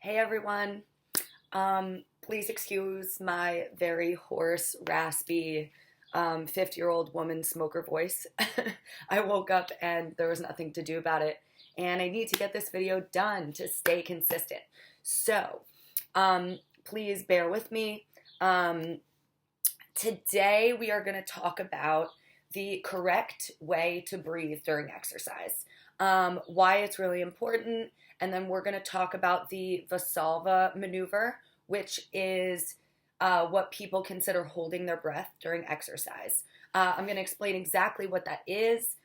Hey everyone. Please excuse my very hoarse, raspy, 50-year-old woman smoker voice. I woke up and there was nothing to do about it, and I need to get this video done to stay consistent. So, please bear with me. Today we are going to talk about the correct way to breathe during exercise, why it's really important, and then we're going to talk about the Volsava Maneuver, which is what people consider holding their breath during exercise. I'm going to explain exactly what that is,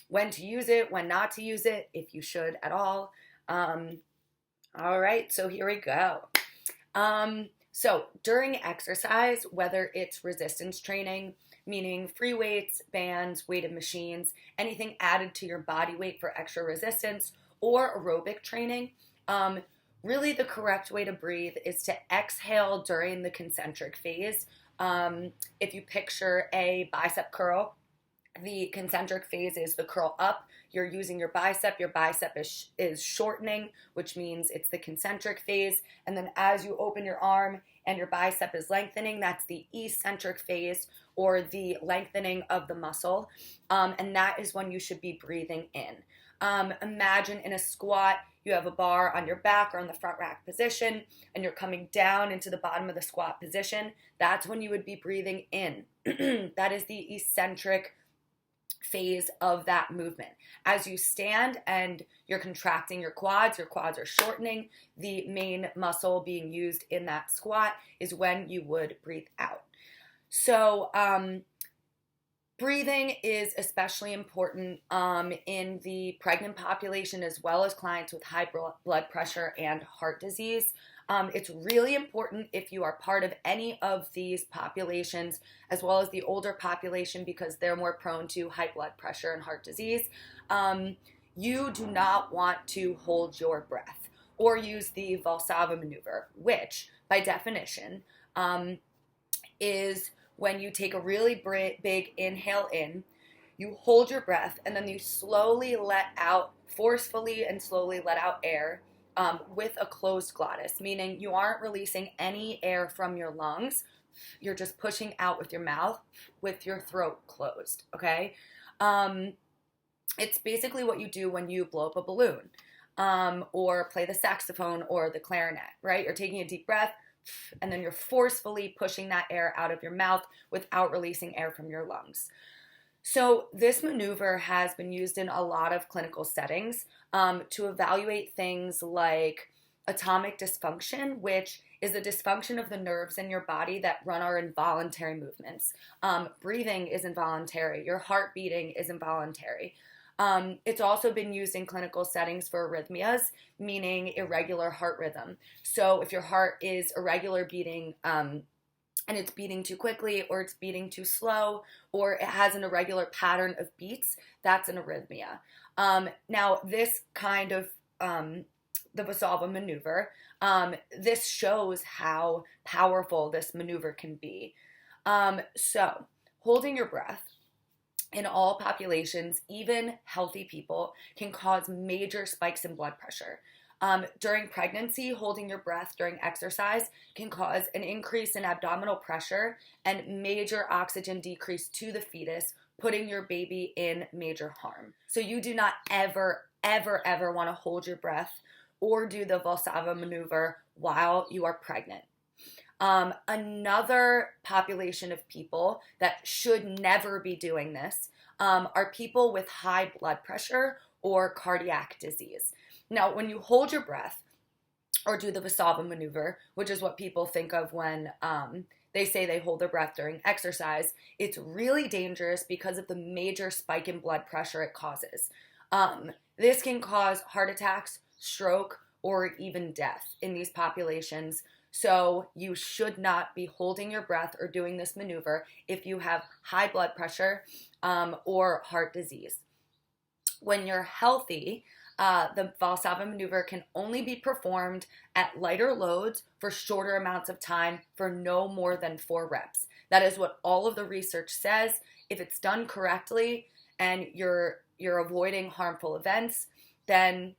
when to use it, when not to use it, if you should at all. All right, so here we go. So during exercise, whether it's resistance training, meaning free weights, bands, weighted machines, anything added to your body weight for extra resistance, or aerobic training, really the correct way to breathe is to exhale during the concentric phase. If you picture a bicep curl, the concentric phase is the curl up. You're using your bicep is shortening, which means it's the concentric phase. And then as you open your arm and your bicep is lengthening, that's the eccentric phase, or the lengthening of the muscle. And that is when you should be breathing in. Imagine in a squat, you have a bar on your back or on the front rack position, and you're coming down into the bottom of the squat position. That's when you would be breathing in. That is the eccentric phase of that movement. As you stand and you're contracting your quads are shortening. The main muscle being used in that squat is when you would breathe out. So, breathing is especially important in the pregnant population, as well as clients with high blood pressure and heart disease. It's really important if you are part of any of these populations, as well as the older population, because they're more prone to high blood pressure and heart disease. You do not want to hold your breath or use the Volsava Maneuver, which by definition is when you take a really big inhale in, you hold your breath, and then you slowly let out, forcefully and slowly let out air with a closed glottis, meaning you aren't releasing any air from your lungs. You're just pushing out with your mouth with your throat closed, okay? It's basically what you do when you blow up a balloon or play the saxophone or the clarinet, right? You're taking a deep breath, and then you're forcefully pushing that air out of your mouth without releasing air from your lungs. So this maneuver has been used in a lot of clinical settings to evaluate things like atomic dysfunction, which is a dysfunction of the nerves in your body that run our involuntary movements. Breathing is involuntary. Your heart beating is involuntary. It's also been used in clinical settings for arrhythmias, meaning irregular heart rhythm. So if your heart is irregular beating, and it's beating too quickly, or it's beating too slow, or it has an irregular pattern of beats, that's an arrhythmia. Now, this kind of, the Volsava Maneuver, this shows how powerful this maneuver can be. So, holding your breath in all populations, even healthy people, can cause major spikes in blood pressure. During pregnancy, holding your breath during exercise can cause an increase in abdominal pressure and major oxygen decrease to the fetus, putting your baby in major harm. So you do not ever want to hold your breath or do the Volsava Maneuver while you are pregnant. Another population of people that should never be doing this are people with high blood pressure or cardiac disease. Now, when you hold your breath or do the Volsava Maneuver, which is what people think of when they say they hold their breath during exercise, it's really dangerous because of the major spike in blood pressure it causes. This can cause heart attacks, stroke, or even death in these populations. So you should not be holding your breath or doing this maneuver if you have high blood pressure or heart disease. When you're healthy, the Volsava Maneuver can only be performed at lighter loads for shorter amounts of time for no more than 4 reps. That is what all of the research says. If it's done correctly and you're avoiding harmful events, then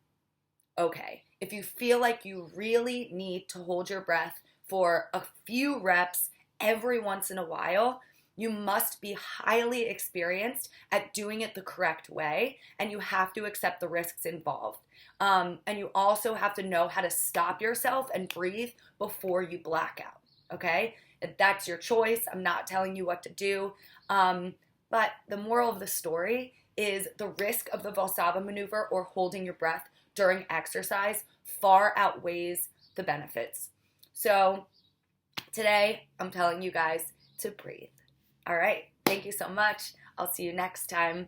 okay. if you feel like you really need to hold your breath for a few reps every once in a while, you must be highly experienced at doing it the correct way, and you have to accept the risks involved. And you also have to know how to stop yourself and breathe before you black out, okay? That's your choice. I'm not telling you what to do. But the moral of the story is the risk of the Volsava maneuver or holding your breath during exercise far outweighs the benefits. So today, I'm telling you guys to breathe. All right. Thank you so much. I'll see you next time.